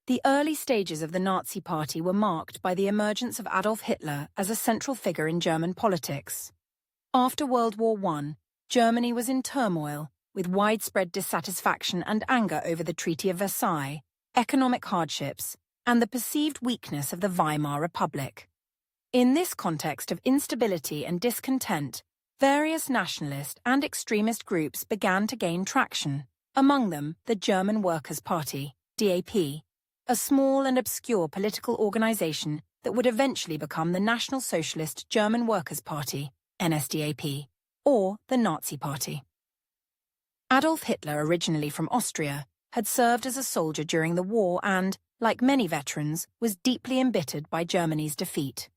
The early stages of the Nazi Party were marked by the emergence of Adolf Hitler as a central figure in German politics. After World War I, Germany was in turmoil, with widespread dissatisfaction and anger over the Treaty of Versailles, economic hardships, and the perceived weakness of the Weimar Republic. In this context of instability and discontent, various nationalist and extremist groups began to gain traction, among them the German Workers' Party, DAP, a small and obscure political organization that would eventually become the National Socialist German Workers' Party, NSDAP, or the Nazi Party. Adolf Hitler, originally from Austria, had served as a soldier during the war and, like many veterans, was deeply embittered by Germany's defeat.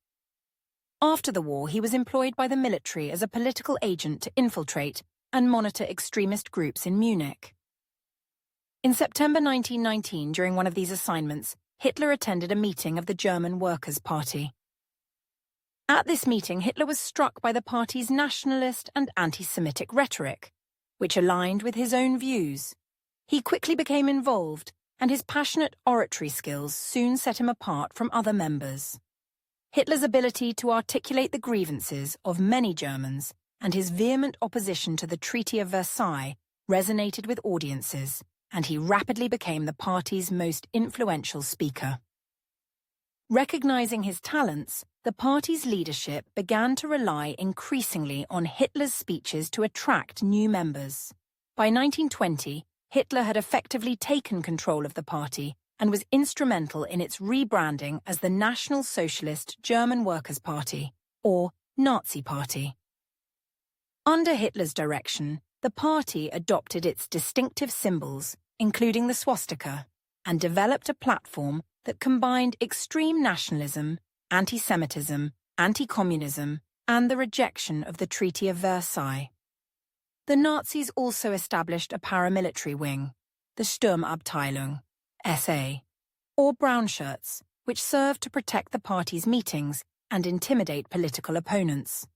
After the war, he was employed by the military as a political agent to infiltrate and monitor extremist groups in Munich. In September 1919, during one of these assignments, Hitler attended a meeting of the German Workers' Party. At this meeting, Hitler was struck by the party's nationalist and anti-Semitic rhetoric, which aligned with his own views. He quickly became involved, and his passionate oratory skills soon set him apart from other members. Hitler's ability to articulate the grievances of many Germans and his vehement opposition to the Treaty of Versailles resonated with audiences, and he rapidly became the party's most influential speaker. Recognizing his talents, the party's leadership began to rely increasingly on Hitler's speeches to attract new members. By 1920, Hitler had effectively taken control of the party and was instrumental in its rebranding as the National Socialist German Workers' Party, or Nazi Party. Under Hitler's direction, the party adopted its distinctive symbols, including the swastika, and developed a platform that combined extreme nationalism, anti-Semitism, anti-communism, and the rejection of the Treaty of Versailles. The Nazis also established a paramilitary wing, the Sturmabteilung, SA, or brownshirts, which served to protect the party's meetings and intimidate political opponents.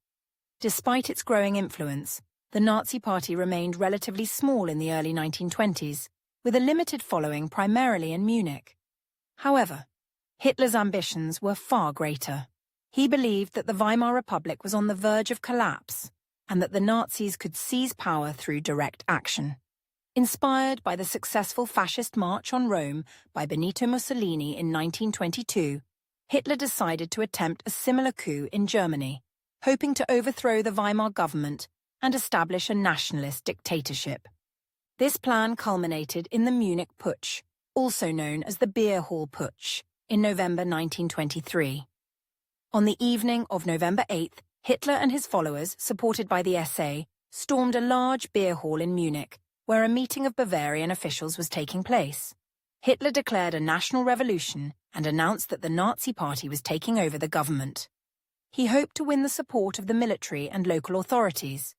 Despite its growing influence, the Nazi Party remained relatively small in the early 1920s, with a limited following primarily in Munich. However, Hitler's ambitions were far greater. He believed that the Weimar Republic was on the verge of collapse, and that the Nazis could seize power through direct action. Inspired by the successful fascist march on Rome by Benito Mussolini in 1922, Hitler decided to attempt a similar coup in Germany, hoping to overthrow the Weimar government and establish a nationalist dictatorship. This plan culminated in the Munich Putsch, also known as the Beer Hall Putsch, in November 1923. On the evening of November 8th, Hitler and his followers, supported by the SA, stormed a large beer hall in Munich, where a meeting of Bavarian officials was taking place. Hitler declared a national revolution and announced that the Nazi Party was taking over the government. He hoped to win the support of the military and local authorities.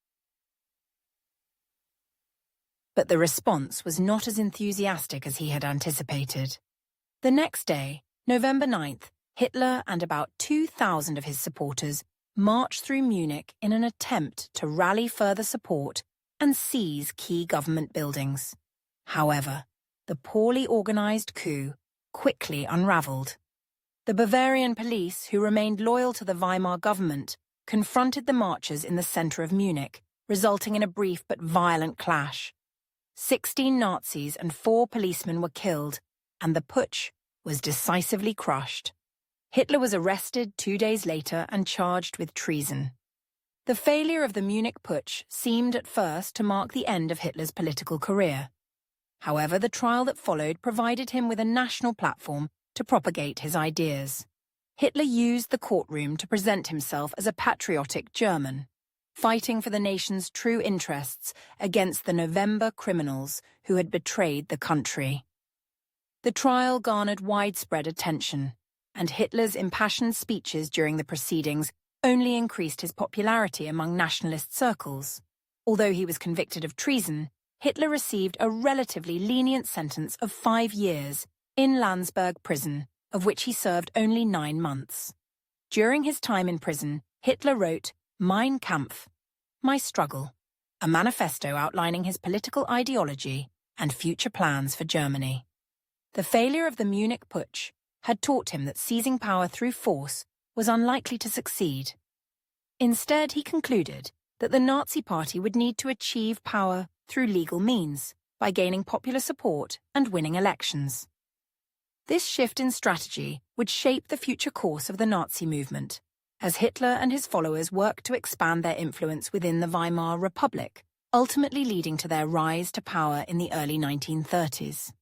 But the response was not as enthusiastic as he had anticipated. The next day, November 9th, Hitler and about 2,000 of his supporters marched through Munich in an attempt to rally further support and seize key government buildings. However, the poorly organized coup quickly unraveled. The Bavarian police, who remained loyal to the Weimar government, confronted the marchers in the center of Munich, resulting in a brief but violent clash. 16 Nazis and 4 policemen were killed, and the putsch was decisively crushed. Hitler was arrested 2 days later and charged with treason. The failure of the Munich Putsch seemed at first to mark the end of Hitler's political career. However, the trial that followed provided him with a national platform to propagate his ideas. Hitler used the courtroom to present himself as a patriotic German, fighting for the nation's true interests against the November criminals who had betrayed the country. The trial garnered widespread attention, and Hitler's impassioned speeches during the proceedings only increased his popularity among nationalist circles. Although he was convicted of treason, Hitler received a relatively lenient sentence of 5 years in Landsberg prison, of which he served only 9 months. During his time in prison, Hitler wrote Mein Kampf, My Struggle, a manifesto outlining his political ideology and future plans for Germany. The failure of the Munich Putsch had taught him that seizing power through force was unlikely to succeed. Instead, he concluded that the Nazi Party would need to achieve power through legal means, by gaining popular support and winning elections. This shift in strategy would shape the future course of the Nazi movement, as Hitler and his followers worked to expand their influence within the Weimar Republic, ultimately leading to their rise to power in the early 1930s.